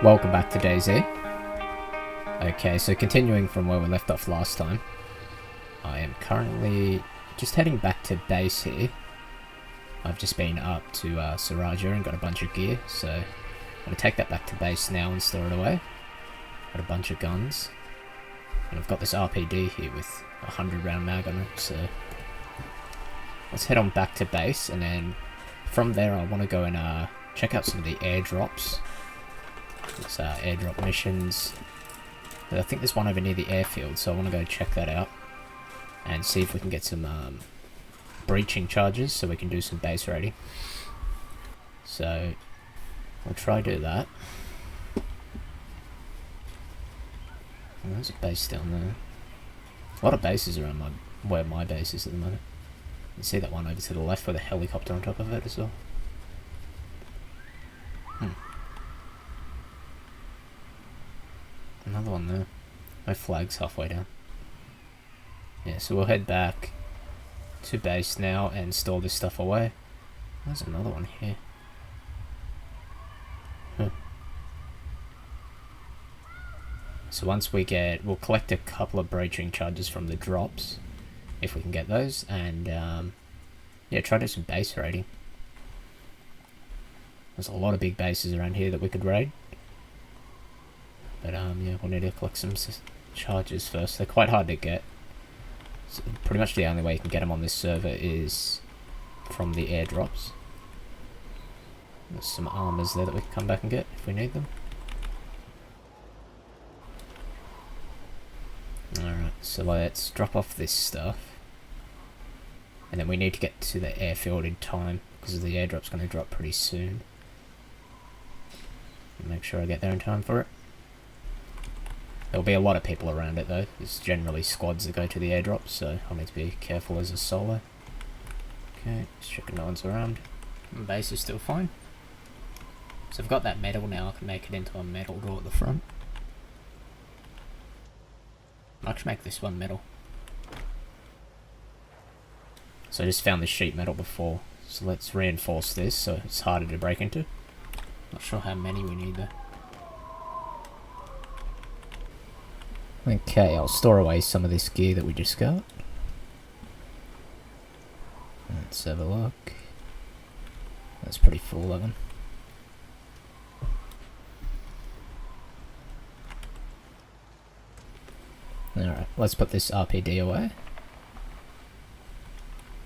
Welcome back to DayZ. Okay, so continuing from where we left off last time, I am currently just heading back to base here. I've just been up to Saraja and got a bunch of gear, so I'm going to take that back to base now and store it away. Got a bunch of guns, and I've got this RPD here with a 100 round mag on it, so let's head on back to base, and then from there I want to go and check out some of the airdrops. It's airdrop missions. I think there's one over near the airfield, so I want to go check that out and see if we can get some breaching charges so we can do some base raiding. So we'll try to do that. Oh, there's a base down there. A lot of bases around where my base is at the moment. You can see that one over to the left with a helicopter on top of it as well. Another one there. My flag's halfway down. Yeah, so we'll head back to base now and store this stuff away. There's another one here. So once we we'll collect a couple of breaching charges from the drops, if we can get those, and yeah, try to do some base raiding. There's a lot of big bases around here that we could raid. But yeah, we'll need to collect some charges first. They're quite hard to get. So pretty much the only way you can get them on this server is from the airdrops. There's some armors there that we can come back and get if we need them. Alright, so let's drop off this stuff. And then we need to get to the airfield in time, because the airdrop's going to drop pretty soon. Make sure I get there in time for it. There'll be a lot of people around it though. There's generally squads that go to the airdrop, so I'll need to be careful as a solo. Okay, just checking no one's around. My base is still fine. So I've got that metal now, I can make it into a metal door at the front. I'll actually make this one metal. So I just found this sheet metal before, so let's reinforce this so it's harder to break into. Not sure how many we need though. Okay, I'll store away some of this gear that we just got. Let's have a look. That's pretty full of them. Alright, let's put this RPD away.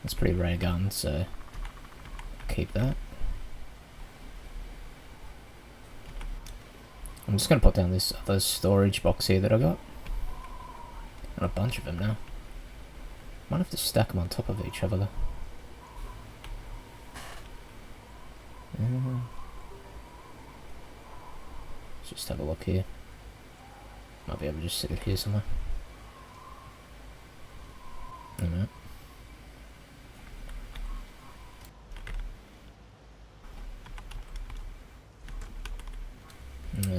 That's a pretty rare gun, so keep that. I'm just going to put down this other storage box here that I got. Got a bunch of them now. Might have to stack them on top of each other though. Let's just have a look here. Might be able to just sit it here somewhere. Alright.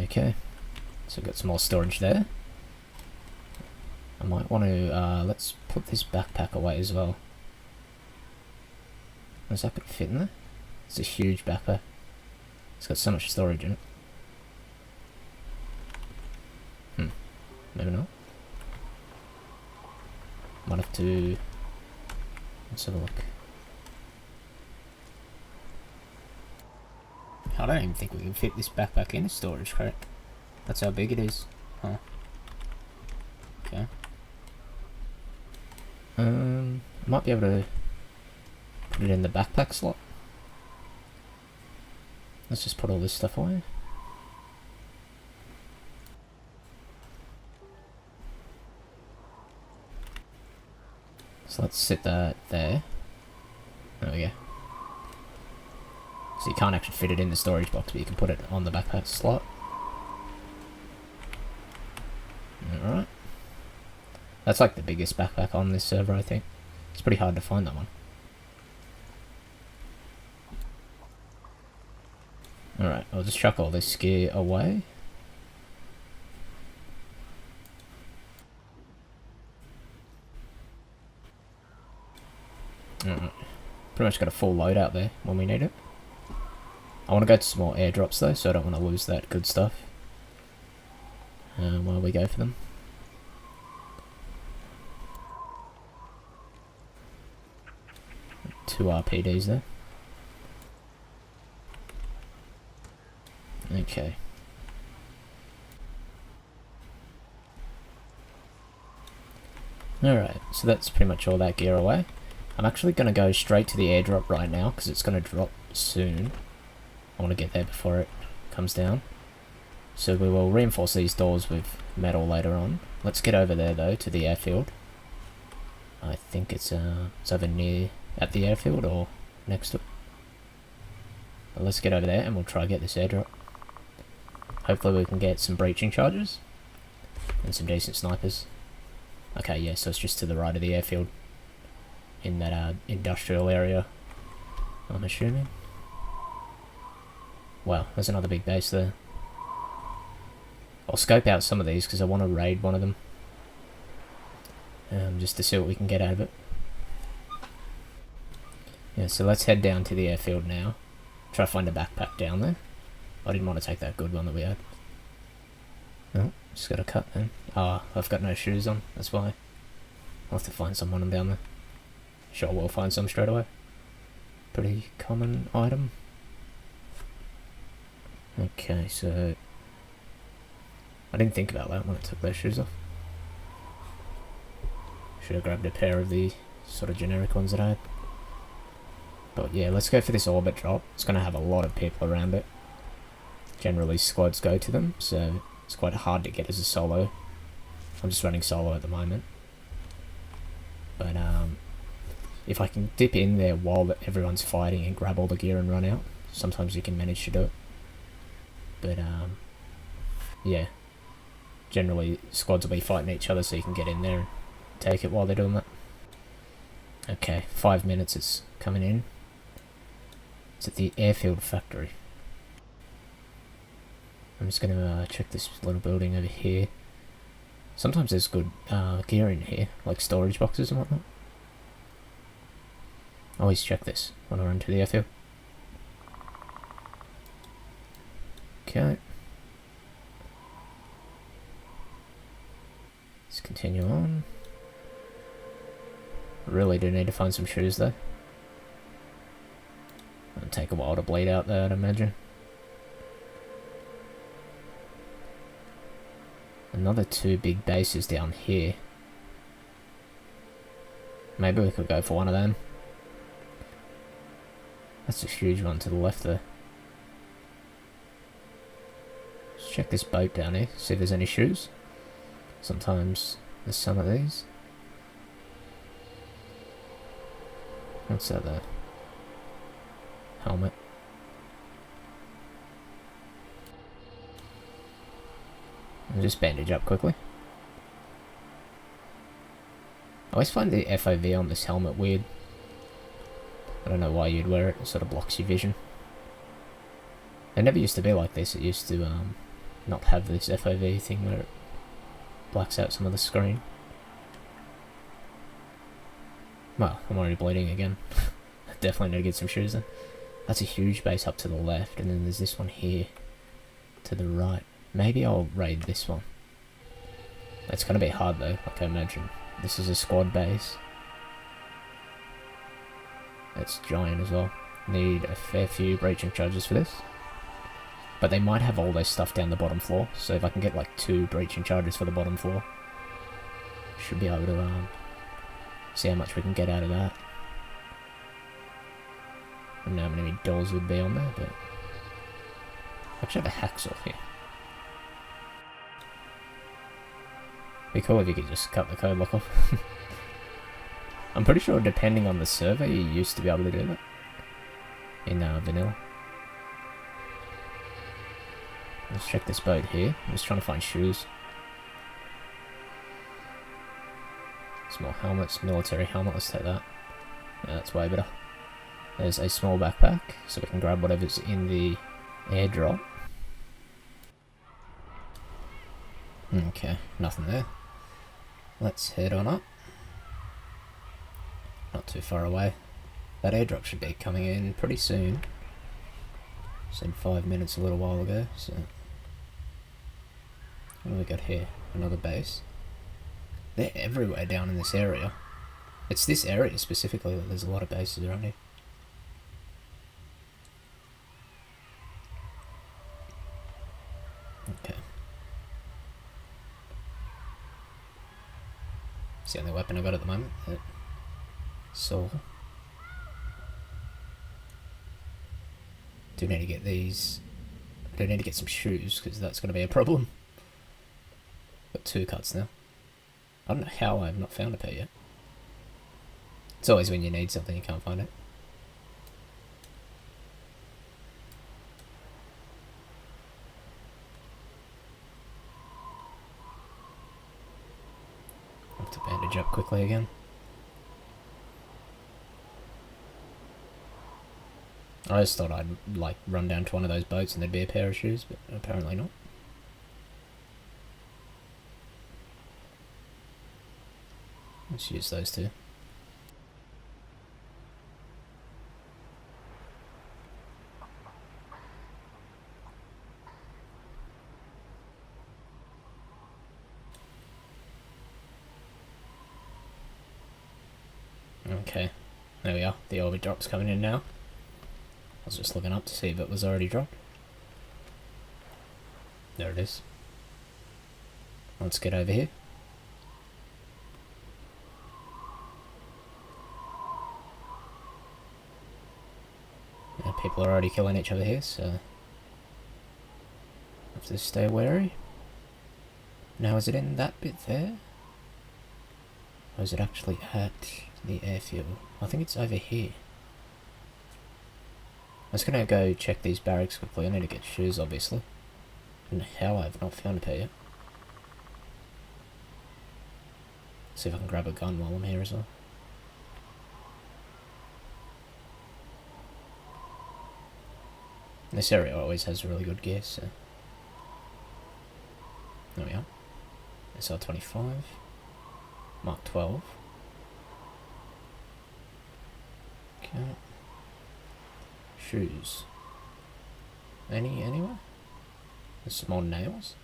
Okay, so I've got some more storage there. I might want to, let's put this backpack away as well. Is that going to fit in there? It's a huge backpack. It's got so much storage in it. Maybe not. Might have to... Let's have a look. I don't even think we can fit this backpack in a storage crate. That's how big it is. Huh. Okay. Might be able to put it in the backpack slot. Let's just put all this stuff away. So let's sit that there. There we go. So you can't actually fit it in the storage box, but you can put it on the backpack slot. Alright. That's like the biggest backpack on this server, I think. It's pretty hard to find that one. Alright, I'll just chuck all this gear away. Alright. Pretty much got a full load out there when we need it. I want to go to some more airdrops though, so I don't want to lose that good stuff. while we go for them. Two RPDs there. Okay. Alright, so that's pretty much all that gear away. I'm actually going to go straight to the airdrop right now because it's going to drop soon. I want to get there before it comes down. So we will reinforce these doors with metal later on. Let's get over there though to the airfield. I think it's over near at the airfield or next to it. But let's get over there and we'll try to get this airdrop. Hopefully we can get some breaching charges and some decent snipers. Okay, yeah, so it's just to the right of the airfield in that industrial area, I'm assuming. Wow, there's another big base there. I'll scope out some of these because I want to raid one of them. Just to see what we can get out of it. Yeah, so let's head down to the airfield now. Try to find a backpack down there. I didn't want to take that good one that we had. Oh, just got a cut then. Ah, I've got no shoes on, that's why. I'll have to find someone down there. Sure, we'll find some straight away. Pretty common item. Okay, so... I didn't think about that when I took those shoes off. Should have grabbed a pair of the sort of generic ones that I had. But yeah, let's go for this orbit drop. It's going to have a lot of people around it. Generally squads go to them, so it's quite hard to get as a solo. I'm just running solo at the moment. But if I can dip in there while everyone's fighting and grab all the gear and run out, sometimes you can manage to do it. But yeah, generally squads will be fighting each other so you can get in there and take it while they're doing that. Okay, 5 minutes is coming in. It's at the airfield factory. I'm just going to check this little building over here. Sometimes there's good gear in here, like storage boxes and whatnot. I always check this when I run to the airfield. Okay. Let's continue on. Really do need to find some shoes though. It'll take a while to bleed out there, I'd imagine. Another two big bases down here. Maybe we could go for one of them. That's a huge one to the left there. Let's check this boat down here, see if there's any shoes. Sometimes there's some of these. What's that there? Helmet. I'll just bandage up quickly. I always find the FOV on this helmet weird. I don't know why you'd wear it, it sort of blocks your vision. It never used to be like this, it used to not have this FOV thing where it blacks out some of the screen. Well, I'm already bleeding again. Definitely need to get some shoes then. That's a huge base up to the left, and then there's this one here to the right. Maybe I'll raid this one. It's going to be hard though, like I imagine. This is a squad base. It's giant as well. Need a fair few breaching charges for this. But they might have all their stuff down the bottom floor, so if I can get like 2 breaching charges for the bottom floor, should be able to see how much we can get out of that. I don't know how many doors would be on there, but I actually have a hacksaw here. Be cool if you could just cut the code lock off. I'm pretty sure depending on the server you used to be able to do that in vanilla. Let's check this boat here. I'm just trying to find shoes. Small helmets, military helmet, let's take that. Yeah, that's way better. There's a small backpack, so we can grab whatever's in the airdrop. Okay, nothing there. Let's head on up. Not too far away. That airdrop should be coming in pretty soon. Said 5 minutes a little while ago, so What do we got here? Another base. They're everywhere down in this area. It's this area specifically that there's a lot of bases around here. Okay. It's the only weapon I got at the moment. So, do need to get these. I do need to get some shoes because that's going to be a problem. Got 2 cuts now. I don't know how I've not found a pair yet. It's always when you need something you can't find it. I have to bandage up quickly again. I just thought I'd like run down to one of those boats and there'd be a pair of shoes, but apparently not. Let's use those 2. Okay, there we are. The orbit drop's coming in now. I was just looking up to see if it was already dropped. There it is. Let's get over here. Yeah, people are already killing each other here, so have to stay wary. Now, is it in that bit there? Or is it actually at the airfield? I think it's over here. I'm just gonna go check these barracks quickly. I need to get shoes, obviously. And how I've not found a pair yet. See if I can grab a gun while I'm here as well. This area always has really good gear, so... There we are. SR-25. Mark 12. Okay. Shoes. Anywhere? There's some more nails.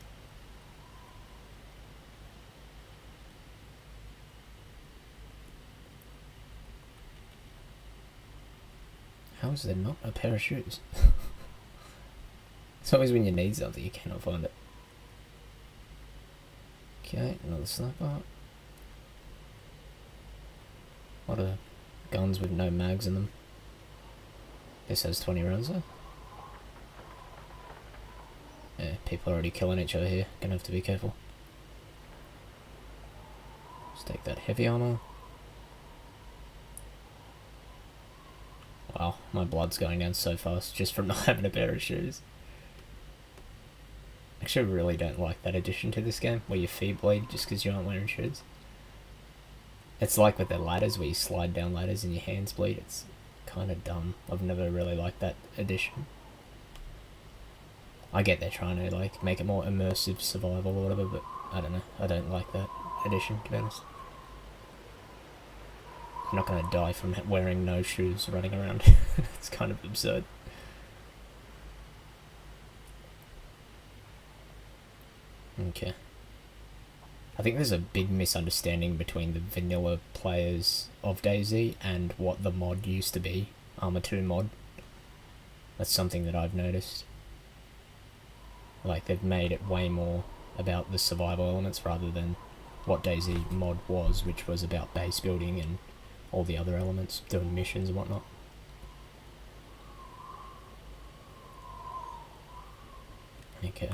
How is there not a pair of shoes? It's always when you need something you cannot find it. Okay, another sniper. A lot of guns with no mags in them. This has 20 rounds though. Yeah, people are already killing each other here. Gonna have to be careful. Let's take that heavy armor. Wow, my blood's going down so fast just from not having a pair of shoes. Actually, I really don't like that addition to this game, where your feet bleed just because you aren't wearing shoes. It's like with the ladders, where you slide down ladders and your hands bleed. It's kind of dumb. I've never really liked that addition. I get they're trying to like make it more immersive survival or whatever, but I don't know. I don't like that addition, to be honest. I'm not going to die from wearing no shoes running around. It's kind of absurd. Okay. I think there's a big misunderstanding between the vanilla players of DayZ and what the mod used to be, Arma 2 mod. That's something that I've noticed. Like, they've made it way more about the survival elements rather than what DayZ mod was, which was about base building and all the other elements, doing missions and whatnot. Okay.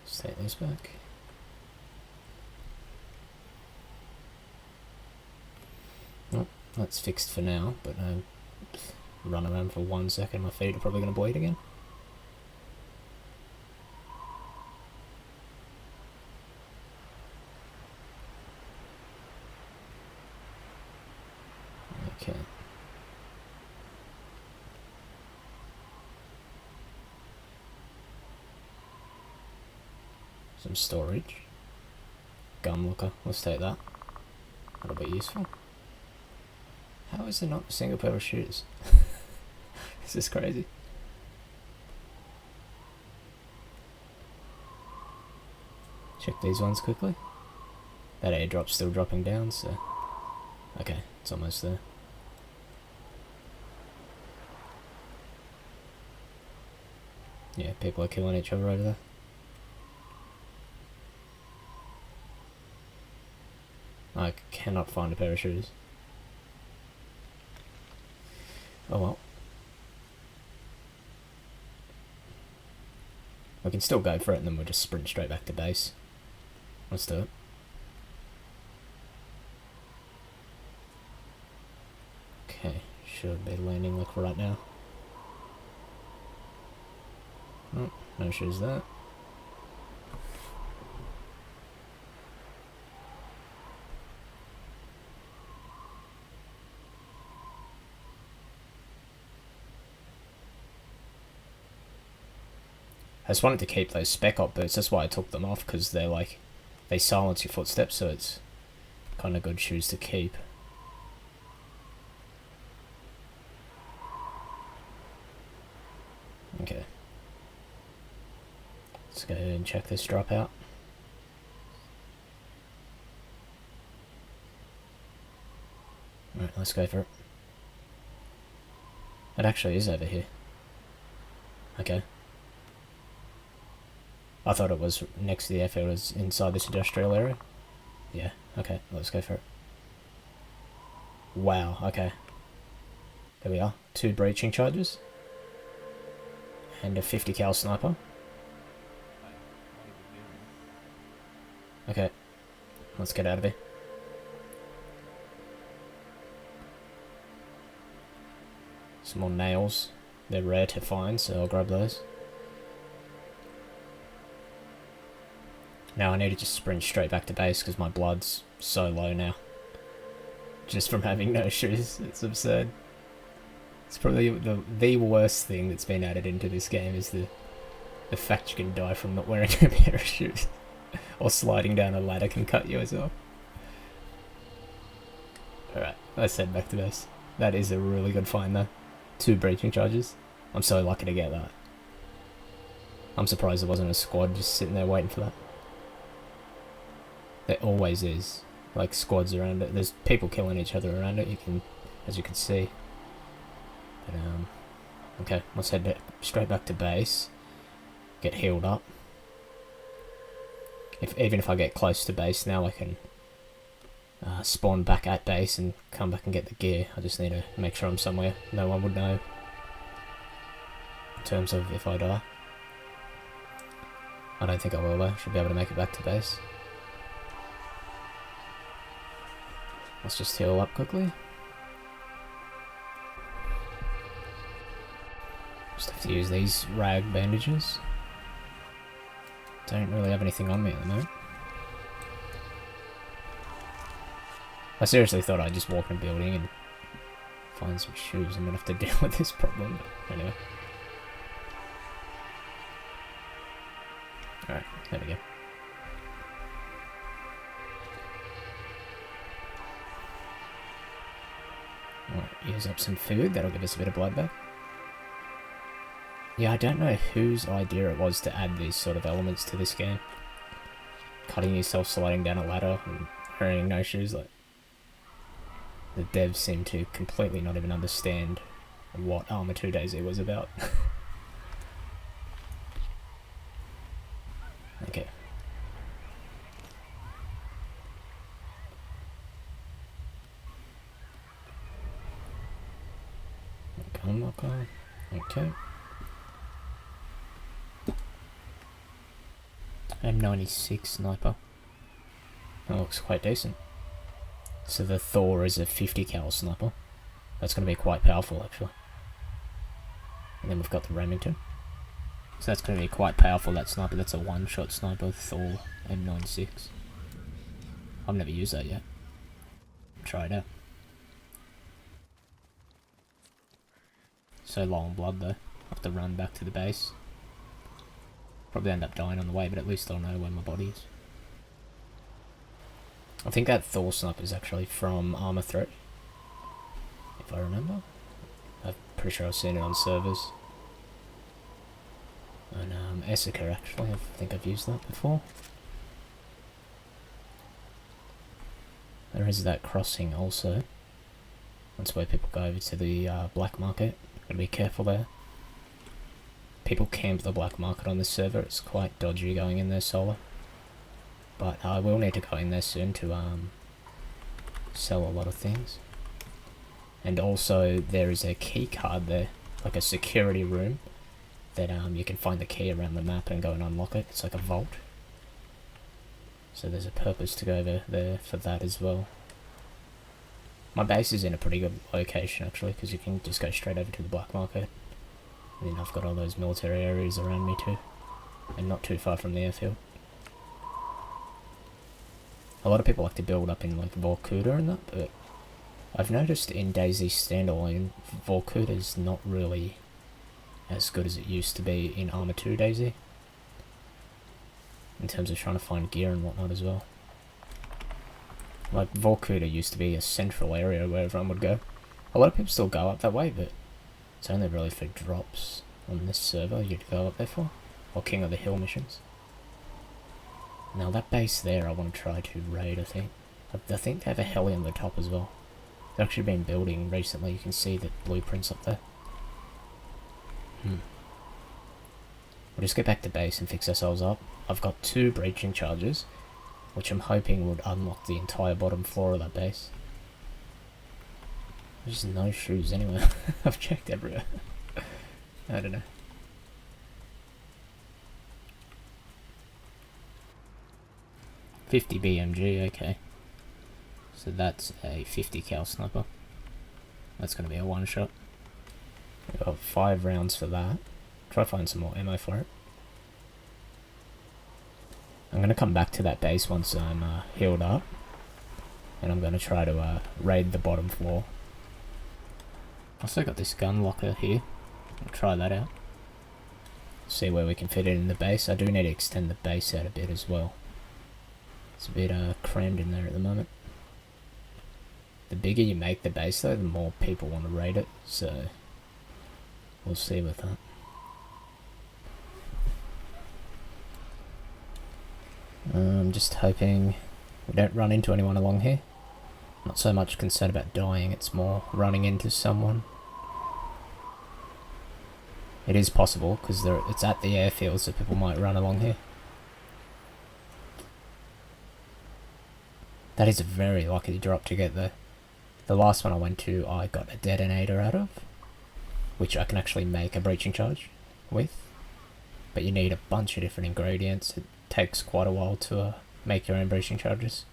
Let's take this back. Well, that's fixed for now, but run around for 1 second, my feet are probably going to bleed again. Okay. Some storage. Gun looker, let's take that. That'll be useful. How is there not a single pair of shoes? This is crazy. Check these ones quickly. That airdrop's still dropping down, so... Okay, it's almost there. Yeah, people are killing each other over there. I cannot find a pair of shoes. Oh well. We can still go for it and then we'll just sprint straight back to base. Let's do it. Okay, should be landing like right now. Oh, no shoes there. I just wanted to keep those spec op boots, that's why I took them off, because they're like, they silence your footsteps, so it's kind of good shoes to keep. Okay. Let's go ahead and check this drop out. Alright, let's go for it. It actually is over here. Okay. I thought it was next to the airfield, it was inside this industrial area. Yeah, okay, let's go for it. Wow, okay. There we are. 2 breaching charges. And a 50 cal sniper. Okay, let's get out of here. Some more nails. They're rare to find, so I'll grab those. Now I need to just sprint straight back to base because my blood's so low now. Just from having no shoes. It's absurd. It's probably the worst thing that's been added into this game is the fact you can die from not wearing a pair of shoes. Or sliding down a ladder can cut you as well. Alright, let's head back to base. That is a really good find though. 2 breaching charges. I'm so lucky to get that. I'm surprised there wasn't a squad just sitting there waiting for that. There always is. Like squads around it. There's people killing each other around it, as you can see. But, okay, let's head straight back to base. Get healed up. Even if I get close to base now, I can spawn back at base and come back and get the gear. I just need to make sure I'm somewhere no one would know. In terms of if I die. I don't think I will though. Should be able to make it back to base. Let's just heal up quickly. Just have to use these rag bandages. Don't really have anything on me at the moment. I seriously thought I'd just walk in a building and find some shoes and not have to deal with this problem, but anyway. Alright, there we go. Alright, use up some food, that'll give us a bit of blood back. Yeah, I don't know whose idea it was to add these sort of elements to this game. Cutting yourself sliding down a ladder and wearing no shoes, like... The devs seem to completely not even understand what Arma 2 DayZ was about. Okay. Okay. Okay. M96 sniper. That looks quite decent. So the Thor is a 50 cal sniper. That's going to be quite powerful actually. And then we've got the Remington. So that's going to be quite powerful, that sniper. That's a one-shot sniper, Thor M96. I've never used that yet. Try it out. So low on blood though. I have to run back to the base. Probably end up dying on the way, but at least I'll know where my body is. I think that Thor sniper is actually from Arma 3. If I remember. I'm pretty sure I've seen it on servers. And Essica actually, I think I've used that before. there is that crossing also. That's where people go over to the black market. Gotta be careful there. People camp the black market on this server. It's quite dodgy going in there solo. But I will need to go in there soon to sell a lot of things. And also there is a key card there, like a security room, that you can find the key around the map and go and unlock it. It's like a vault. So there's a purpose to go over there for that as well. My base is in a pretty good location actually, because you can just go straight over to the black market. And then I've got all those military areas around me too, and not too far from the airfield. A lot of people like to build up in like Vorkuta and that, but I've noticed in DayZ standalone, Vorkuta is not really as good as it used to be in Arma 2 DayZ. In terms of trying to find gear and whatnot as well. Like, Vorkuta used to be a central area where everyone would go. A lot of people still go up that way, but it's only really for drops on this server you'd go up there for. Or King of the Hill missions. Now that base there I want to try to raid, I think. I think they have a heli on the top as well. They've actually been building recently, you can see the blueprints up there. We'll just get back to base and fix ourselves up. I've got 2 breaching charges, which I'm hoping would unlock the entire bottom floor of that base. There's no shoes anywhere. I've checked everywhere. I don't know. .50 BMG, okay. So that's a 50 cal sniper. That's going to be a one shot. We've got 5 rounds for that. Try to find some more ammo for it. I'm going to come back to that base once I'm healed up. And I'm going to try to raid the bottom floor. Also got this gun locker here. I'll try that out. See where we can fit it in the base. I do need to extend the base out a bit as well. It's a bit crammed in there at the moment. The bigger you make the base though, the more people want to raid it. So we'll see with that. I'm just hoping we don't run into anyone along here. Not so much concerned about dying, it's more running into someone. It is possible, because it's at the airfield, so people might run along here. That is a very lucky drop to get there. The last one I went to, I got a detonator out of, which I can actually make a breaching charge with. But you need a bunch of different ingredients. It takes quite a while to make your own breaching charges.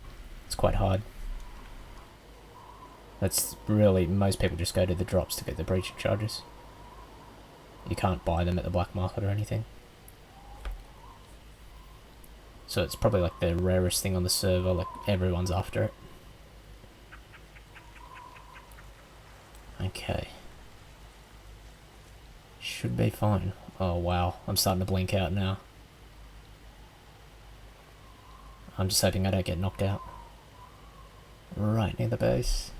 It's quite hard. That's really, most people just go to the drops to get the breaching charges. You can't buy them at the black market or anything. So it's probably like the rarest thing on the server, like everyone's after it. Okay. Should be fine. Oh wow, I'm starting to blink out now. I'm just hoping I don't get knocked out. Right near the base.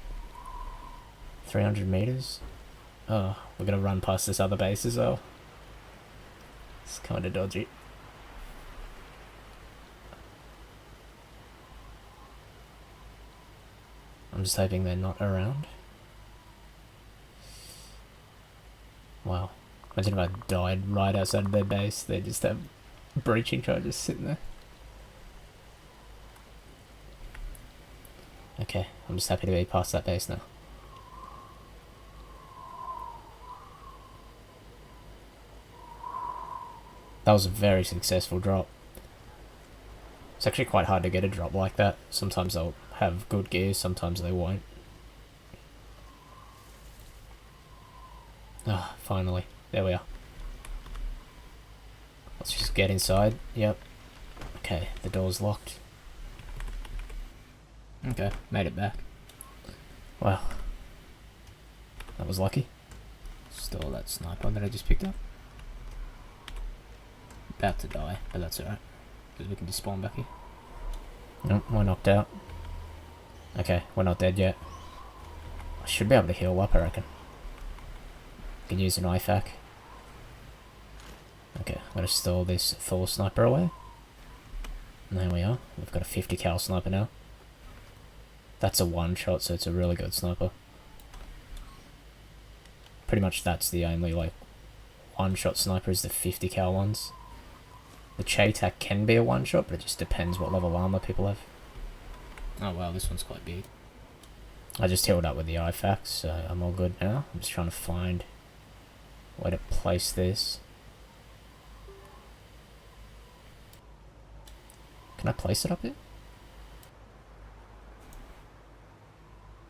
300 meters. Oh, we're gonna run past this other base as well. It's kind of dodgy. I'm just hoping they're not around. Wow. Imagine if I died right outside of their base. They just have breaching charges sitting there. Okay, I'm just happy to be past that base now. That was a very successful drop. It's actually quite hard to get a drop like that. Sometimes they'll have good gear, sometimes they won't. Ah, finally. There we are. Let's just get inside. Yep. Okay, the door's locked. Okay, made it back. Wow. That was lucky. Still that sniper that I just picked up. About to die, but that's alright. Because we can just spawn back here. Nope, we're knocked out. Okay, we're not dead yet. I should be able to heal up, I reckon. Can use an IFAK. Okay, I'm gonna store this Thor sniper away. And there we are. We've got a 50 cal sniper now. That's a one-shot, so it's a really good sniper. Pretty much that's the only, like, one-shot sniper is the 50 cal ones. The Chaytak can be a one-shot, but it just depends what level armor people have. Oh wow, this one's quite big. I just healed up with the IFAX, so I'm all good now. I'm just trying to find a way to place this. Can I place it up here?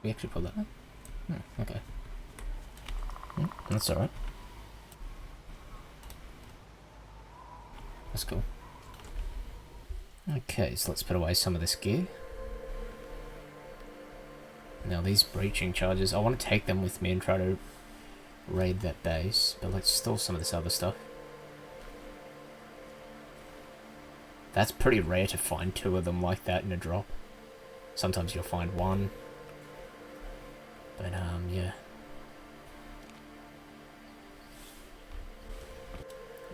We actually put that in? Okay. That's alright. That's cool. Okay, so let's put away some of this gear. Now these breaching charges, I want to take them with me and try to raid that base, but let's store some of this other stuff. That's pretty rare to find 2 of them like that in a drop. Sometimes you'll find 1. But yeah.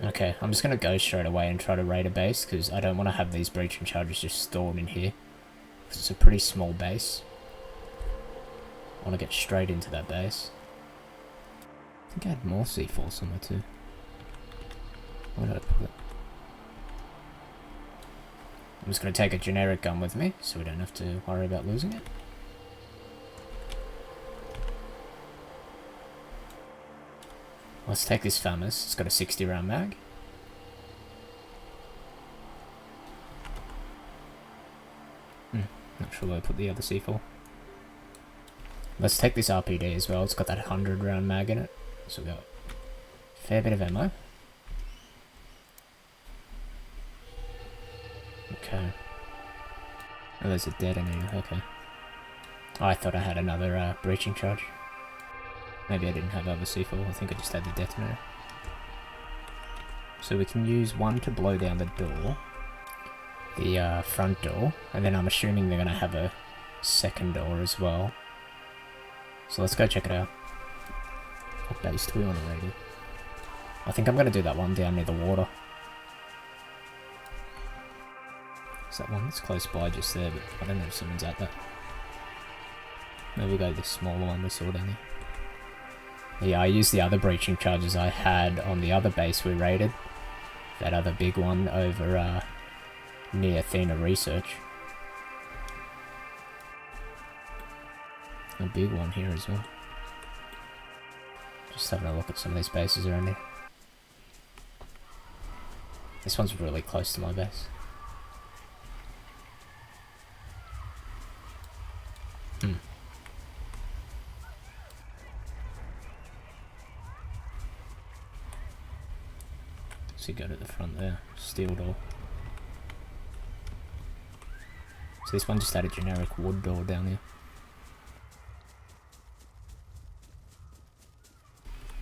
Okay, I'm just going to go straight away and try to raid a base, because I don't want to have these breaching charges just stored in here. It's a pretty small base. I want to get straight into that base. I think I had more C4 somewhere too. Where did I put it? I'm just going to take a generic gun with me, so we don't have to worry about losing it. Let's take this FAMAS. It's got a 60 round mag. Not sure where I put the other C4. Let's take this RPD as well. It's got that 100 round mag in it. So we got a fair bit of ammo. Okay. Oh, there's a detonator. Okay. Oh, I thought I had another breaching charge. Maybe I didn't have other C4, I think I just had the detonator. So we can use one to blow down the door, the front door, and then I'm assuming they're going to have a second door as well. So let's go check it out. What base do we want to raid? I think I'm going to do that one down near the water. Is that one that's close by just there, but I don't know if someone's at that. Maybe we'll go this smaller one we saw down there. Yeah, I used the other breaching charges I had on the other base we raided. That other big one over near Athena Research. A big one here as well. Just having a look at some of these bases around here. This one's really close to my base. So go to the front there, steel door. So this one just had a generic wood door down here.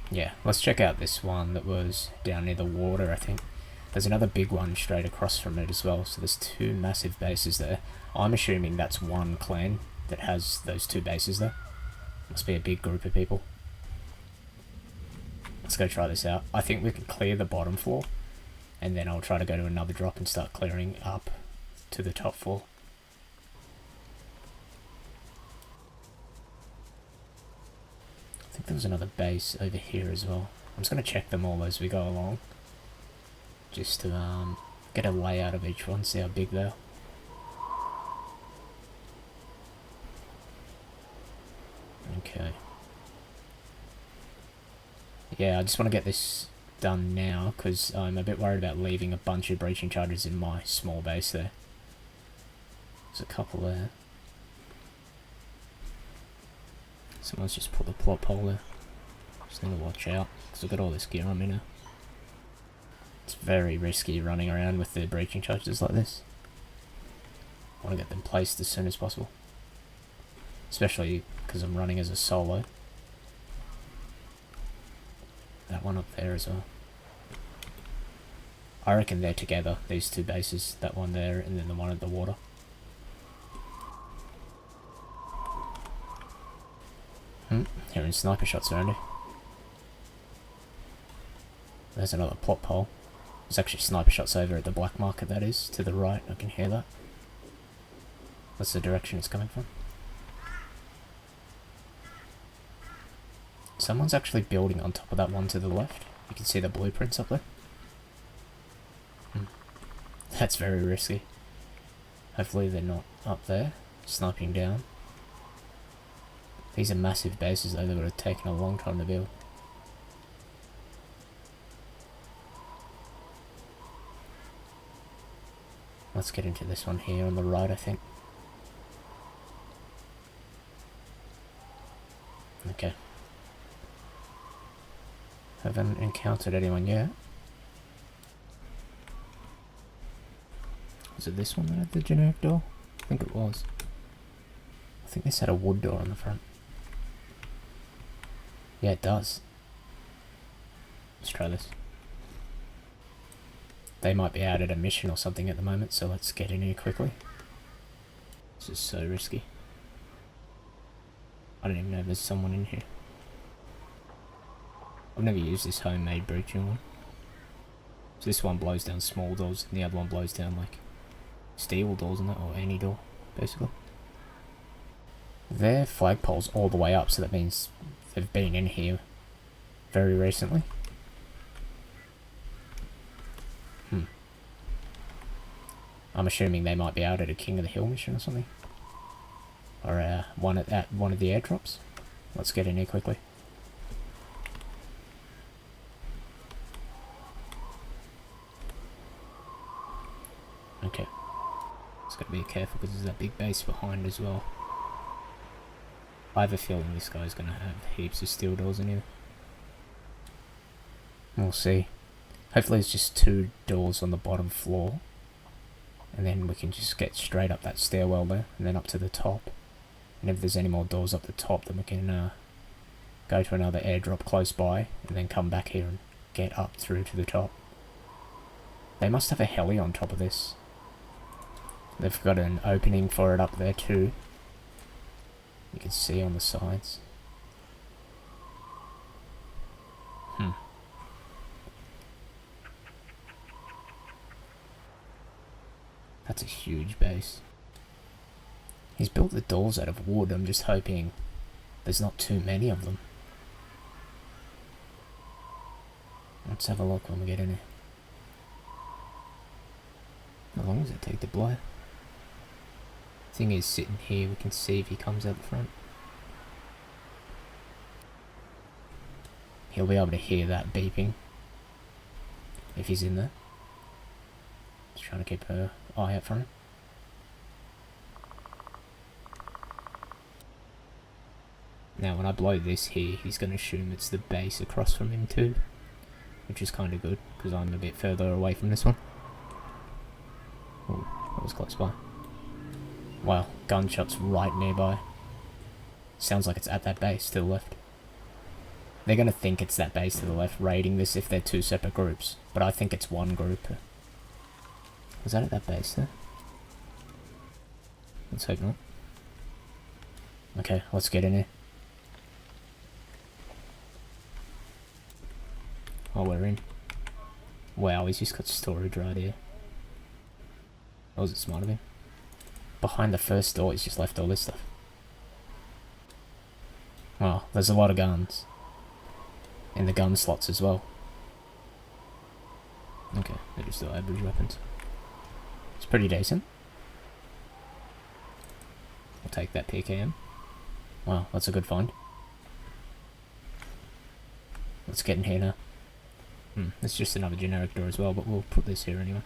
Yeah, let's check out this one that was down near the water, I think. There's another big one straight across from it as well, so there's 2 massive bases there. I'm assuming that's one clan that has those 2 bases there. Must be a big group of people. Let's go try this out. I think we can clear the bottom floor, and then I'll try to go to another drop and start clearing up to the top floor. I think there was another base over here as well. I'm just going to check them all as we go along, just to get a layout of each one, see how big they are. Okay. Yeah, I just want to get this done now, because I'm a bit worried about leaving a bunch of breaching charges in my small base there. There's a couple there. Someone's just put the plot hole there. Just need to watch out, because I've got all this gear on me now. It's very risky running around with the breaching charges like this. I want to get them placed as soon as possible. Especially because I'm running as a solo. That one up there as well. I reckon they're together, these 2 bases. That one there and then the one at the water. Hearing sniper shots around here. There's another plot pole. There's actually sniper shots over at the black market, that is, to the right. I can hear that. That's the direction it's coming from. Someone's actually building on top of that one to the left. You can see the blueprints up there. That's very risky. Hopefully they're not up there, sniping down. These are massive bases though, that would have taken a long time to build. Let's get into this one here on the right, I think. Okay. Haven't encountered anyone yet. Was it this one that had the generic door? I think it was. I think this had a wood door on the front. Yeah, it does. Let's try this. They might be out at a mission or something at the moment, so let's get in here quickly. This is so risky. I don't even know if there's someone in here. I've never used this homemade breaching one. So this one blows down small doors, and the other one blows down like steel doors and that, or any door, basically. Their flagpole's all the way up, so that means they've been in here very recently. I'm assuming they might be out at a King of the Hill mission or something. Or one at one of the airdrops. Let's get in here quickly. Okay. Just gotta be careful because there's that big base behind as well. I have a feeling this guy's gonna have heaps of steel doors in here. We'll see. Hopefully it's just 2 doors on the bottom floor. And then we can just get straight up that stairwell there, and then up to the top. And if there's any more doors up the top, then we can go to another airdrop close by, and then come back here and get up through to the top. They must have a heli on top of this. They've got an opening for it up there too. You can see on the sides. That's a huge base. He's built the doors out of wood. I'm just hoping there's not too many of them. Let's have a look when we get in here. How long does it take to blow? Thing is, sitting here, we can see if he comes out the front. He'll be able to hear that beeping if he's in there. Just trying to keep her eye out for him. Now when I blow this here, he's going to assume it's the base across from him too, which is kind of good because I'm a bit further away from this one. Oh, that was close by. Wow, gunshots right nearby. Sounds like it's at that base to the left. They're going to think it's that base to the left raiding this if they're 2 separate groups, but I think it's one group. Was that at that base there? Let's hope not. Okay, let's get in here. Oh, we're in. Wow, he's just got storage right here. That was smart of him. Behind the first door, he's just left all this stuff. Wow, there's a lot of guns. In the gun slots as well. Okay, they're just all average weapons. It's pretty decent. I'll take that PKM. Wow, that's a good find. Let's get in here now. It's just another generic door as well, but we'll put this here anyway.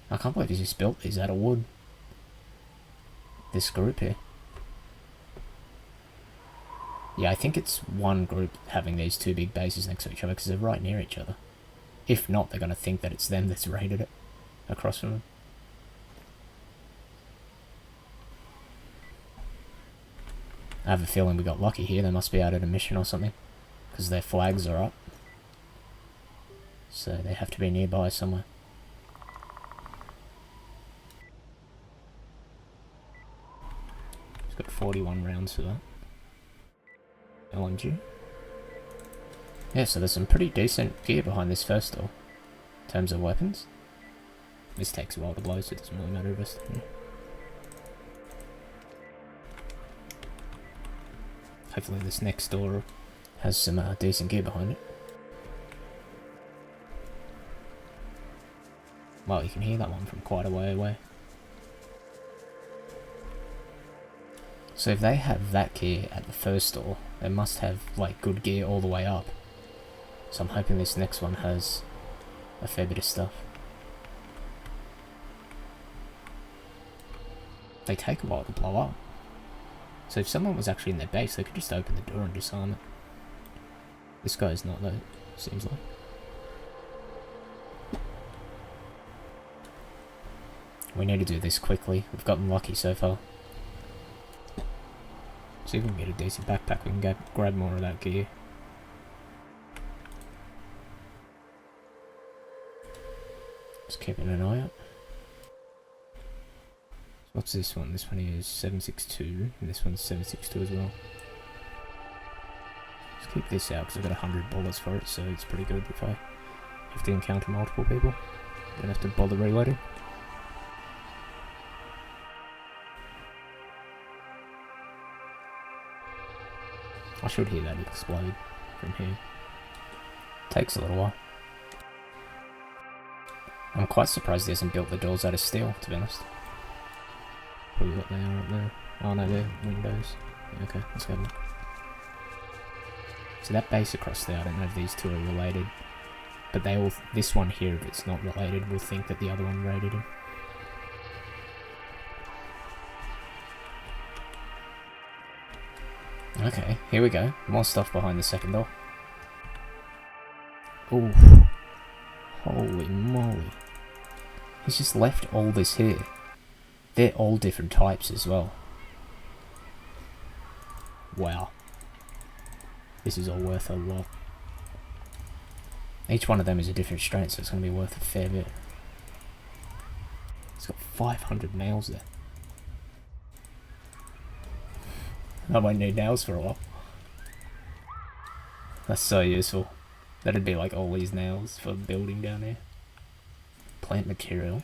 I can't believe he just built these out of wood. This group here. Yeah, I think it's one group having these 2 big bases next to each other because they're right near each other. If not, they're going to think that it's them that's raided it across from them. I have a feeling we got lucky here. They must be out at a mission or something because their flags are up. So they have to be nearby somewhere. It's got 41 rounds for that. LMG. Yeah, so there's some pretty decent gear behind this first door, in terms of weapons. This takes a while to blow, so it doesn't really matter if it's... Hopefully this next door has some decent gear behind it. Well, you can hear that one from quite a way away. So if they have that gear at the first door, they must have like good gear all the way up. So I'm hoping this next one has a fair bit of stuff. They take a while to blow up. So if someone was actually in their base, they could just open the door and disarm it. This guy's not though, seems like. We need to do this quickly. We've gotten lucky so far. See if we can get a decent backpack, we can grab more of that gear. Just keeping an eye out. What's this one? This one is 762, and this one's 762 as well. Let's keep this out because I've got 100 bullets for it, so it's pretty good if I have to encounter multiple people. Don't have to bother reloading. I should hear that explode from here. Takes a little while. I'm quite surprised he hasn't built the doors out of steel, to be honest. Probably what they are up there. Oh no, they're windows. Yeah, okay, let's go. So that base across there, I don't know if these two are related. But they all, this one here, if it's not related, will think that the other one raided him. Okay, here we go. More stuff behind the second door. Ooh. Holy moly. He's just left all this here. They're all different types as well. Wow. This is all worth a lot. Each one of them is a different strength, so it's going to be worth a fair bit. It's got 500 nails there. I won't need nails for a while. That's so useful. That'd be like all these nails for building down here. Plant material.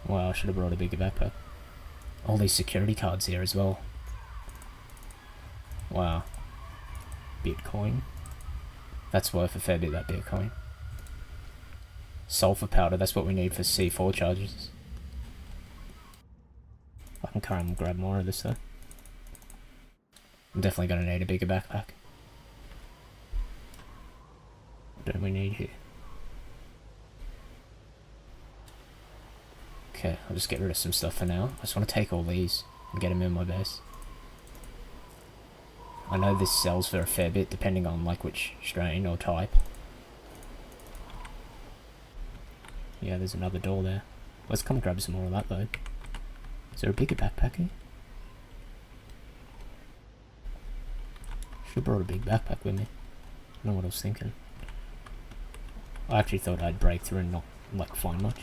Wow, I should have brought a bigger backpack. All these security cards here as well. Wow. Bitcoin. That's worth a fair bit, that Bitcoin. Sulfur powder, that's what we need for C4 charges. I can come and grab more of this though. I'm definitely going to need a bigger backpack. What do we need here? Okay, I'll just get rid of some stuff for now. I just want to take all these and get them in my base. I know this sells for a fair bit depending on like which strain or type. Yeah, there's another door there. Let's come grab some more of that though. Is there a bigger backpack here? Should have brought a big backpack with me. I don't know what I was thinking. I actually thought I'd break through and not like find much.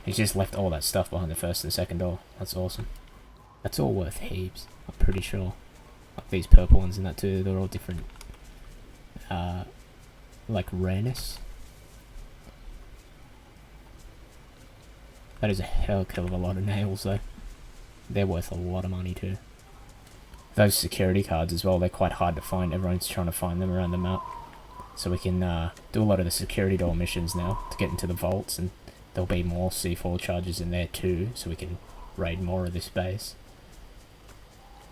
He's just left all that stuff behind the first and second door. That's awesome. That's all worth heaps, I'm pretty sure. Like these purple ones and that too, they're all different like rareness. That is a hell of a lot of nails though. They're worth a lot of money too. Those security cards as well, they're quite hard to find. Everyone's trying to find them around the map. So we can do a lot of the security door missions now to get into the vaults, and there'll be more C4 charges in there too, so we can raid more of this base.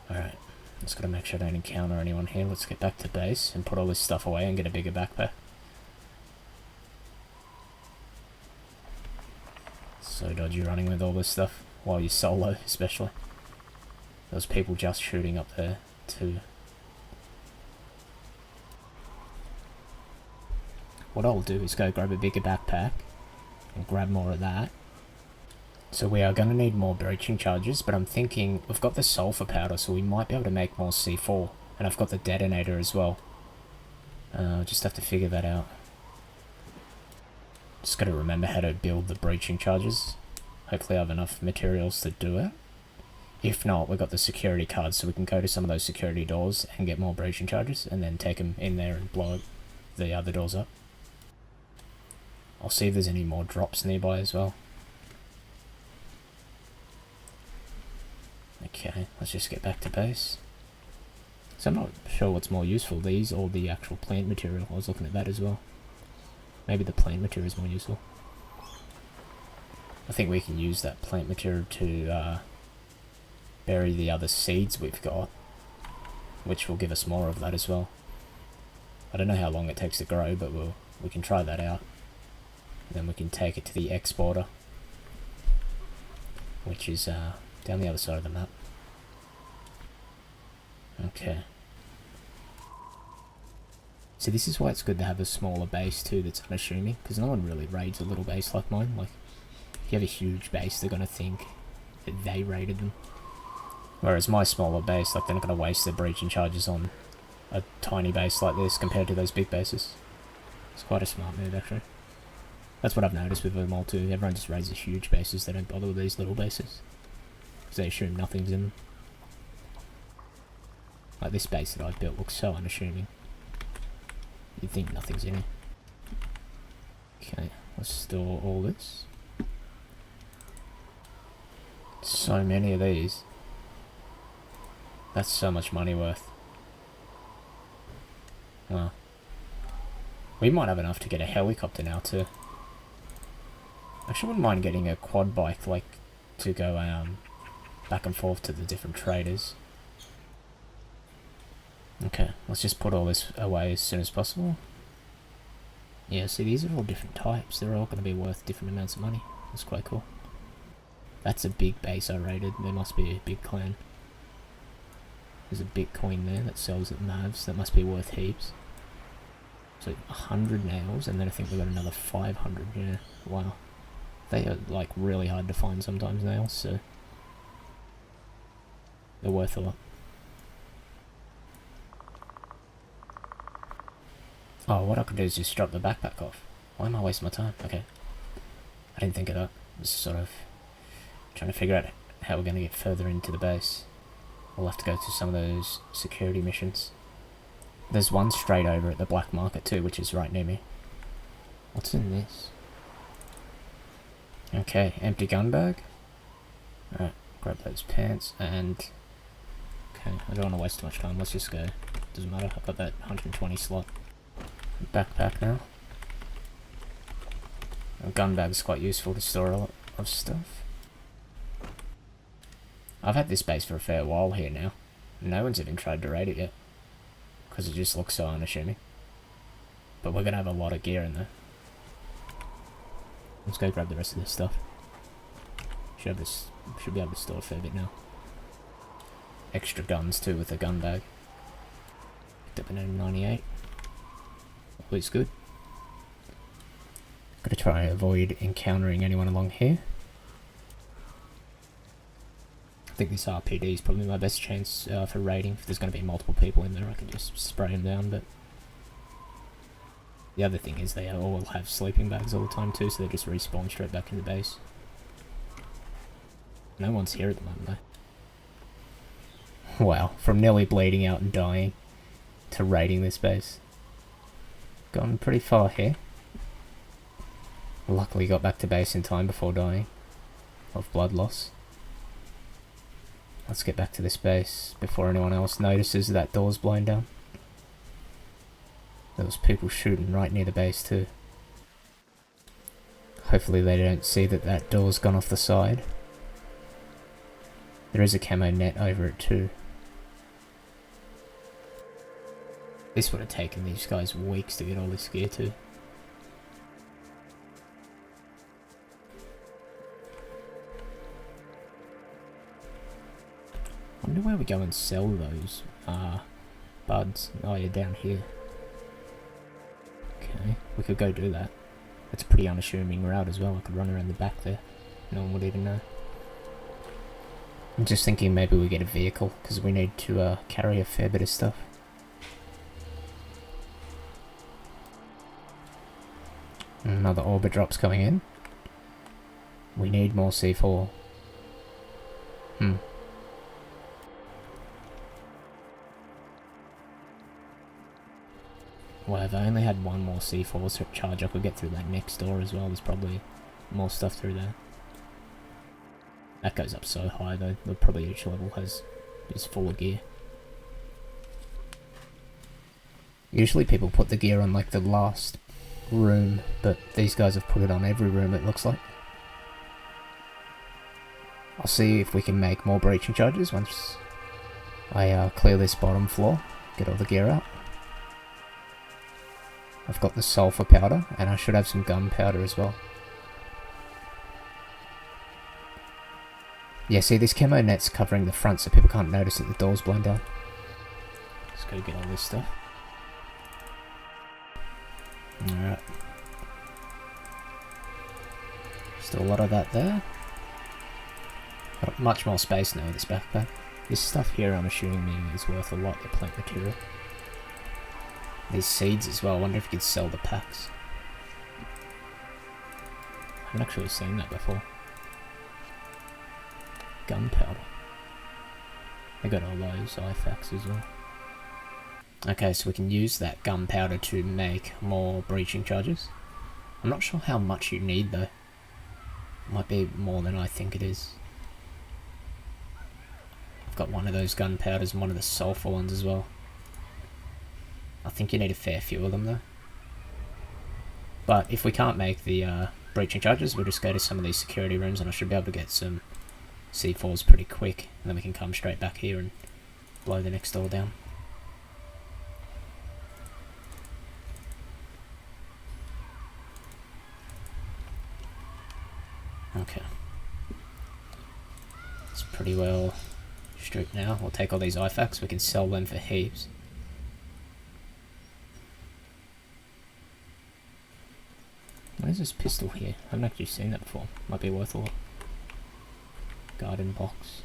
Alright, just gotta make sure I don't encounter anyone here. Let's get back to base and put all this stuff away and get a bigger backpack. So dodgy running with all this stuff while you're solo, especially. There's people just shooting up there too. What I'll do is go grab a bigger backpack and grab more of that. So we are going to need more breaching charges, but I'm thinking we've got the sulfur powder, so we might be able to make more C4. And I've got the detonator as well. Just have to figure that out. Just got to remember how to build the breaching charges. Hopefully I have enough materials to do it. If not, we've got the security cards, so we can go to some of those security doors and get more breaching charges, and then take them in there and blow the other doors up. I'll see if there's any more drops nearby as well. Okay, let's just get back to base. So I'm not sure what's more useful, these or the actual plant material. I was looking at that as well. Maybe the plant material is more useful. I think we can use that plant material to bury the other seeds we've got, which will give us more of that as well. I don't know how long it takes to grow, but we can try that out. And then we can take it to the exporter, which is down the other side of the map. Okay. So this is why it's good to have a smaller base too that's unassuming, because no one really raids a little base like mine. Like, if you have a huge base, they're going to think that they raided them. Whereas my smaller base, like, they're not going to waste their breaching charges on a tiny base like this compared to those big bases. It's quite a smart move, actually. That's what I've noticed with them all too. Everyone just raids the huge bases, they don't bother with these little bases, because they assume nothing's in them. Like, this base that I've built looks so unassuming. You'd think nothing's in it. Okay, let's store all this. So many of these. That's so much money worth. Well, we might have enough to get a helicopter now too. Actually, wouldn't mind getting a quad bike, like, to go back and forth to the different traders. Okay, let's just put all this away as soon as possible. Yeah, see, these are all different types. They're all going to be worth different amounts of money. That's quite cool. That's a big base I raided. There must be a big clan. There's a Bitcoin there that sells at Mavs. That must be worth heaps. So 100 nails, and then I think we got another 500. Yeah, wow. They are, like, really hard to find sometimes, nails, so they're worth a lot. Oh, what I could do is just drop the backpack off. Why am I wasting my time? Okay. I didn't think of that. I was sort of trying to figure out how we're going to get further into the base. We'll have to go to some of those security missions. There's one straight over at the black market too, which is right near me. What's in this? Okay, empty gun bag. Alright, grab those pants and... Okay, I don't want to waste too much time. Let's just go. Doesn't matter, I've got that 120 slot. Backpack now. A gun bag is quite useful to store a lot of stuff. I've had this base for a fair while here now. No one's even tried to raid it yet, because it just looks so unassuming. But we're going to have a lot of gear in there. Let's go grab the rest of this stuff. Should be able to store a fair bit now. Extra guns too with the gun bag. Picked up an M98. Always good. Gotta try and avoid encountering anyone along here. I think this RPD is probably my best chance for raiding. If there's going to be multiple people in there, I can just spray them down. But the other thing is they all have sleeping bags all the time too, so they just respawn straight back in the base. No one's here at the moment though. Wow, from nearly bleeding out and dying to raiding this base. Gone pretty far here. Luckily got back to base in time before dying of blood loss. Let's get back to this base before anyone else notices that door's blown down. There was people shooting right near the base too. Hopefully they don't see that that door's gone off the side. There is a camo net over it too. This would have taken these guys weeks to get all this gear to. I wonder where we go and sell those buds. Oh yeah, down here. Okay, we could go do that. That's a pretty unassuming route as well. I could run around the back there. No one would even know. I'm just thinking maybe we get a vehicle, because we need to carry a fair bit of stuff. Another orbit drop's coming in. We need more C4. Well, if I only had one more C4 charge, I could get through that next door as well. There's probably more stuff through there. That goes up so high though, but probably each level is full of gear. Usually people put the gear on like the last room, but these guys have put it on every room, it looks like. I'll see if we can make more breaching charges once I clear this bottom floor, get all the gear out. I've got the sulfur powder, and I should have some gunpowder as well. Yeah, see, this camo net's covering the front so people can't notice that the door's blown down. Let's go get all this stuff. Alright. Still a lot of that there. Got much more space now with this backpack. This stuff here, I'm assuming, is worth a lot, the plant material. These seeds as well, I wonder if you could sell the packs. I haven't actually seen that before. Gunpowder. I got all those IFAKs as well. Okay, so we can use that gunpowder to make more breaching charges. I'm not sure how much you need though. Might be more than I think it is. I've got one of those gunpowders and one of the sulfur ones as well. I think you need a fair few of them though. But if we can't make the breaching charges, we'll just go to some of these security rooms and I should be able to get some C4s pretty quick. And then we can come straight back here and blow the next door down. Okay. It's pretty well stripped now. We'll take all these IFAKs, we can sell them for heaps. What is this pistol here? I haven't actually seen that before. Might be worth a lot. Garden box.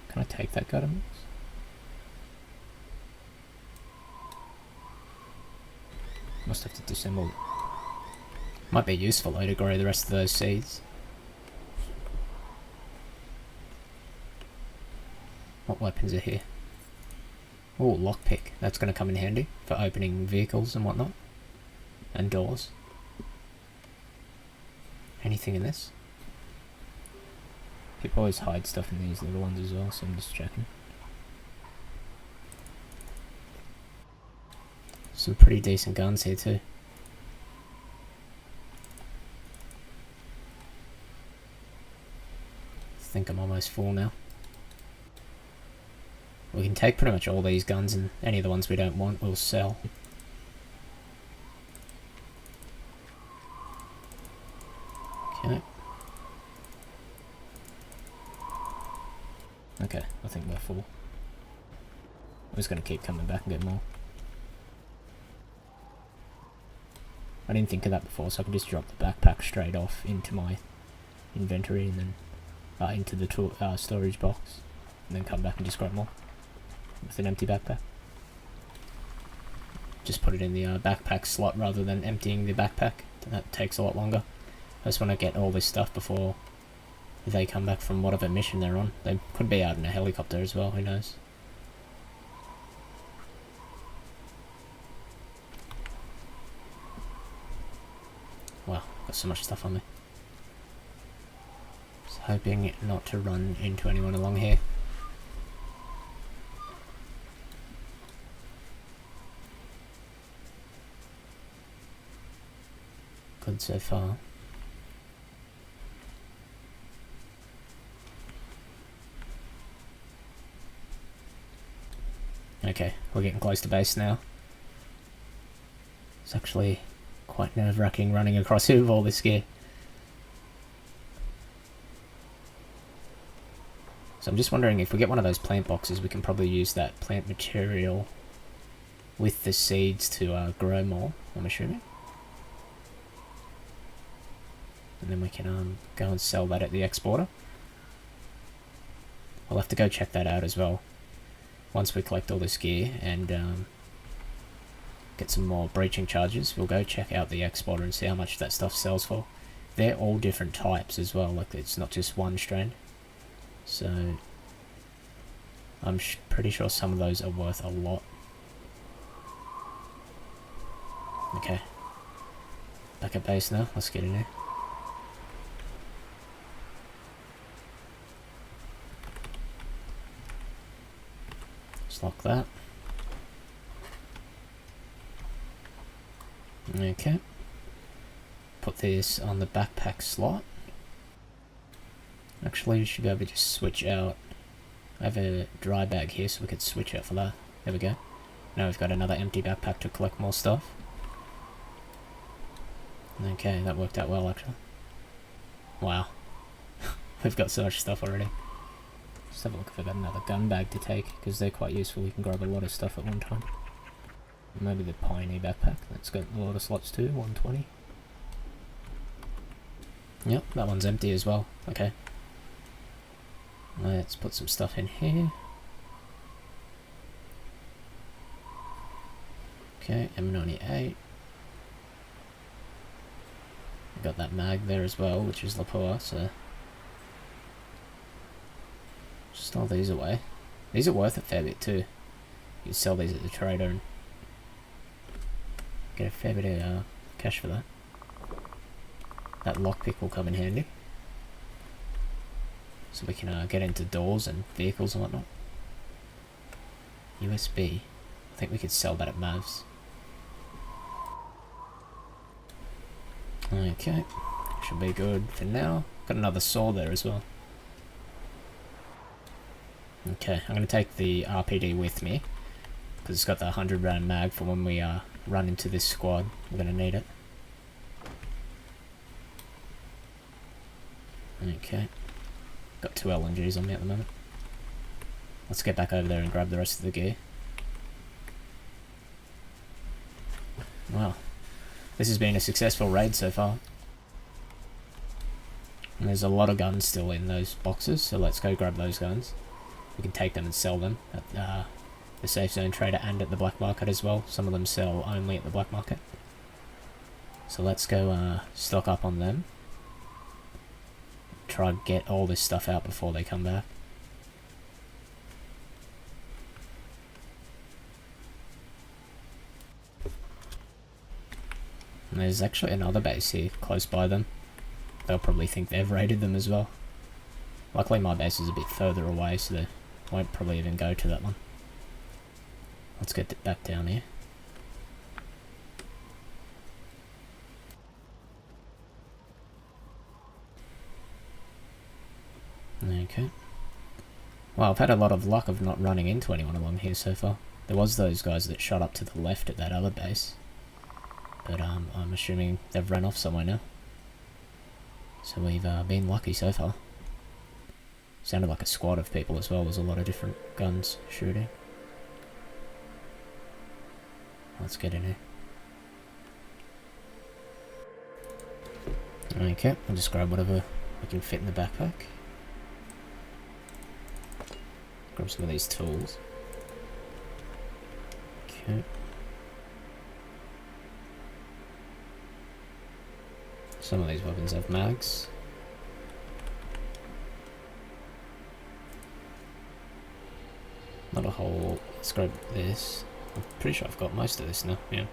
Can I take that garden box? Must have to disassemble it. Might be useful though to grow the rest of those seeds. What weapons are here? Oh, lockpick. That's going to come in handy for opening vehicles and whatnot. And doors. Anything in this? People always hide stuff in these little ones as well, so I'm just checking. Some pretty decent guns here too. I think I'm almost full now. We can take pretty much all these guns, and any of the ones we don't want we'll sell. Okay. Okay, I think we're full. I'm just going to keep coming back and get more. I didn't think of that before, so I can just drop the backpack straight off into my inventory and then into the storage box, and then come back and just grab more with an empty backpack. Just put it in the backpack slot rather than emptying the backpack. That takes a lot longer. I just want to get all this stuff before they come back from whatever mission they're on. They could be out in a helicopter as well, who knows. Wow, got so much stuff on me. Just hoping not to run into anyone along here. Good so far. Okay, we're getting close to base now. It's actually quite nerve-wracking running across here with all this gear. So I'm just wondering if we get one of those plant boxes, we can probably use that plant material with the seeds to grow more, I'm assuming. And then we can go and sell that at the exporter. I'll have to go check that out as well. Once we collect all this gear and get some more breaching charges, we'll go check out the exporter and see how much that stuff sells for. They're all different types as well, like it's not just one strand. So I'm pretty sure some of those are worth a lot. Okay. Back at base now, let's get in there. Lock that. Okay. Put this on the backpack slot. Actually, we should be able to just switch out. I have a dry bag here, so we could switch out for that. There we go. Now we've got another empty backpack to collect more stuff. Okay, that worked out well, actually. Wow. We've got so much stuff already. Let's have a look if I've got another gun bag to take, because they're quite useful. You can grab a lot of stuff at one time. Maybe the Pioneer backpack. That's got a lot of slots too, 120. Yep, that one's empty as well. Okay. Let's put some stuff in here. Okay, M98. Got that mag there as well, which is Lapua, so store these away. These are worth a fair bit too. You can sell these at the trader and get a fair bit of cash for that. That lockpick will come in handy. So we can get into doors and vehicles and whatnot. USB. I think we could sell that at Mavs. Okay. Should be good for now. Got another saw there as well. Okay, I'm going to take the RPD with me. Because it's got the 100 round mag for when we run into this squad. We're going to need it. Okay. Got 2 LMGs on me at the moment. Let's get back over there and grab the rest of the gear. Wow. This has been a successful raid so far. And there's a lot of guns still in those boxes, so let's go grab those guns. We can take them and sell them at the Safe Zone Trader and at the black market as well. Some of them sell only at the black market. So let's go stock up on them. Try and get all this stuff out before they come back. And there's actually another base here close by them. They'll probably think they've raided them as well. Luckily my base is a bit further away, so they won't probably even go to that one. Let's get back down here. Okay. Well, I've had a lot of luck of not running into anyone along here so far. There was those guys that shot up to the left at that other base. But I'm assuming they've run off somewhere now. So we've been lucky so far. Sounded like a squad of people as well. There's a lot of different guns shooting. Let's get in here. Okay, I'll just grab whatever we can fit in the backpack. Grab some of these tools. Okay. Some of these weapons have mags. Not a whole. Let's grab this. I'm pretty sure I've got most of this now, yeah.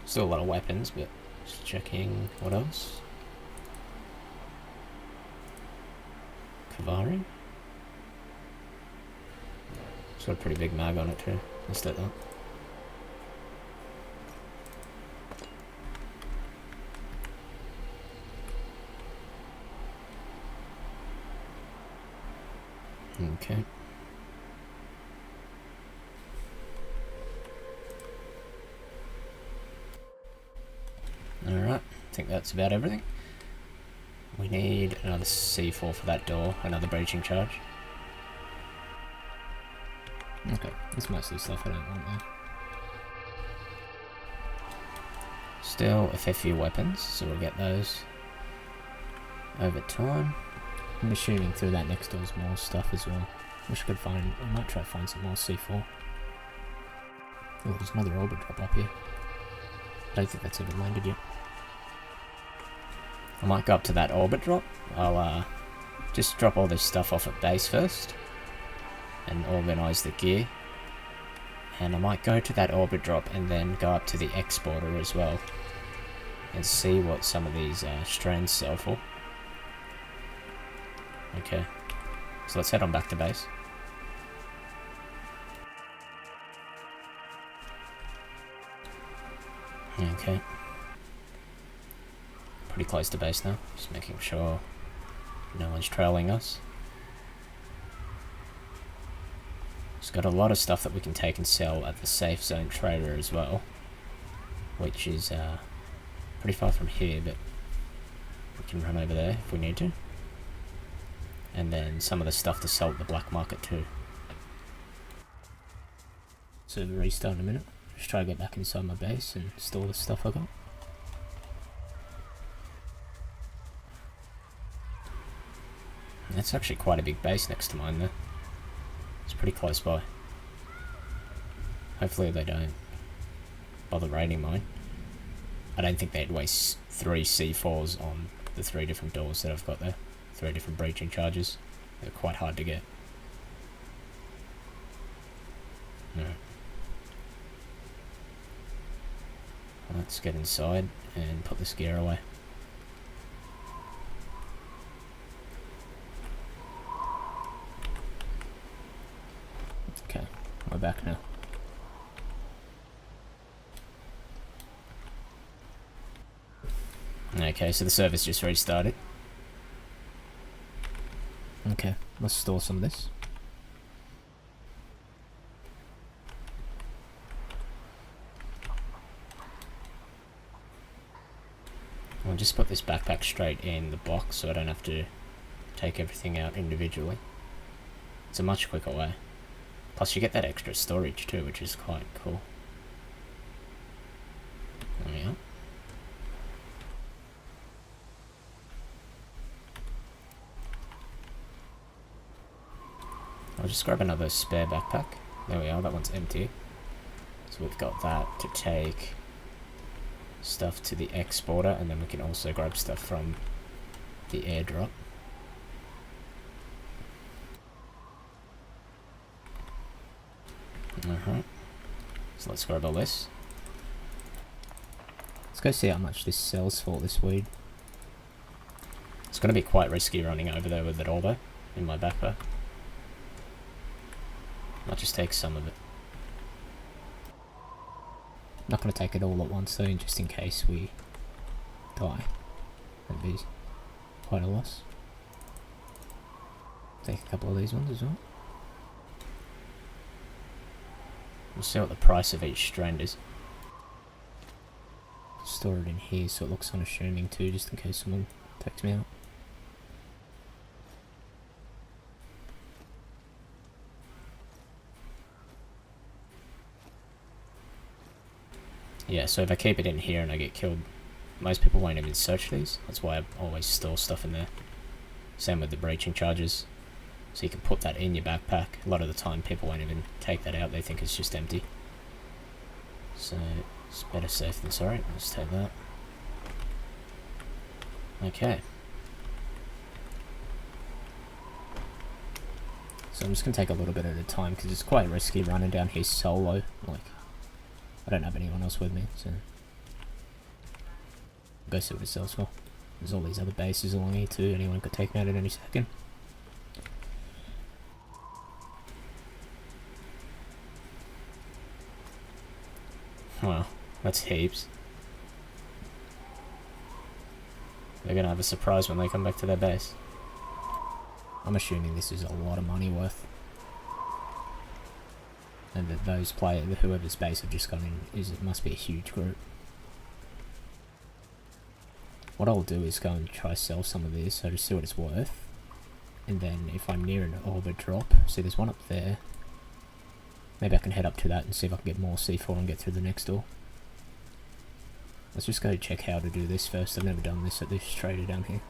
Still a lot of weapons, but just checking what else. Kavari. It's got a pretty big mag on it too. Let's take that. Okay. Alright, I think that's about everything. We need another C4 for that door, another breaching charge. Okay, that's mostly stuff I don't want there. Still a fair few weapons, so we'll get those over time. I'm assuming through that next door is more stuff as well. Wish I could find, I might try to find some more C4. Oh, there's another orbit drop up here. I don't think that's even landed yet. I might go up to that orbit drop. I'll just drop all this stuff off at base first and organise the gear. And I might go to that orbit drop and then go up to the exporter as well and see what some of these strands sell for. Okay, so let's head on back to base. Okay. Pretty close to base now. Just making sure no one's trailing us. It's got a lot of stuff that we can take and sell at the safe zone trader as well, which is pretty far from here, but we can run over there if we need to. And then some of the stuff to sell at the black market too. So restart in a minute. Just try to get back inside my base and store the stuff I got. That's actually quite a big base next to mine there. It's pretty close by. Hopefully they don't bother raiding mine. I don't think they'd waste 3 C4s on the 3 different doors that I've got there. 3 different breaching charges. They're quite hard to get. No. Let's get inside and put this gear away. Okay, we're back now. Okay, so the server's just restarted. Okay, let's store some of this. I'll just put this backpack straight in the box so I don't have to take everything out individually. It's a much quicker way. Plus you get that extra storage too, which is quite cool. There we are. I'll just grab another spare backpack. There we are, that one's empty. So we've got that to take stuff to the exporter, and then we can also grab stuff from the airdrop. So let's grab all this. Let's go see how much this sells for, this weed. It's going to be quite risky running over there with it all though, in my backpack. I'll just take some of it. Not going to take it all at once though, just in case we die. That'd be quite a loss. Take a couple of these ones as well. We'll see what the price of each strand is. Store it in here so it looks unassuming too, just in case someone takes me out. Yeah, so if I keep it in here and I get killed, most people won't even search these. That's why I always store stuff in there. Same with the breaching charges. So you can put that in your backpack. A lot of the time people won't even take that out, they think it's just empty. So it's better safe than sorry. Let's take that. Okay. So I'm just going to take a little bit at a time because it's quite risky running down here solo. Like, I don't have anyone else with me, so I'll go see what it sells for. There's all these other bases along here too, anyone could take me out at any second. Wow, that's heaps. They're gonna have a surprise when they come back to their base. I'm assuming this is a lot of money worth. And that those players, whoever's base have just gone in, it must be a huge group. What I'll do is go and try sell some of this, so to see what it's worth. And then if I'm near an orbit drop, see there's one up there. Maybe I can head up to that and see if I can get more C4 and get through the next door. Let's just go check how to do this first. I've never done this at this trader down here.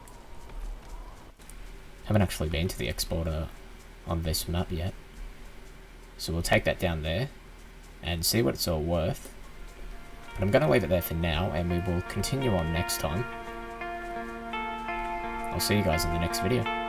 Haven't actually been to the exporter on this map yet. So we'll take that down there and see what it's all worth. But I'm going to leave it there for now and we will continue on next time. I'll see you guys in the next video.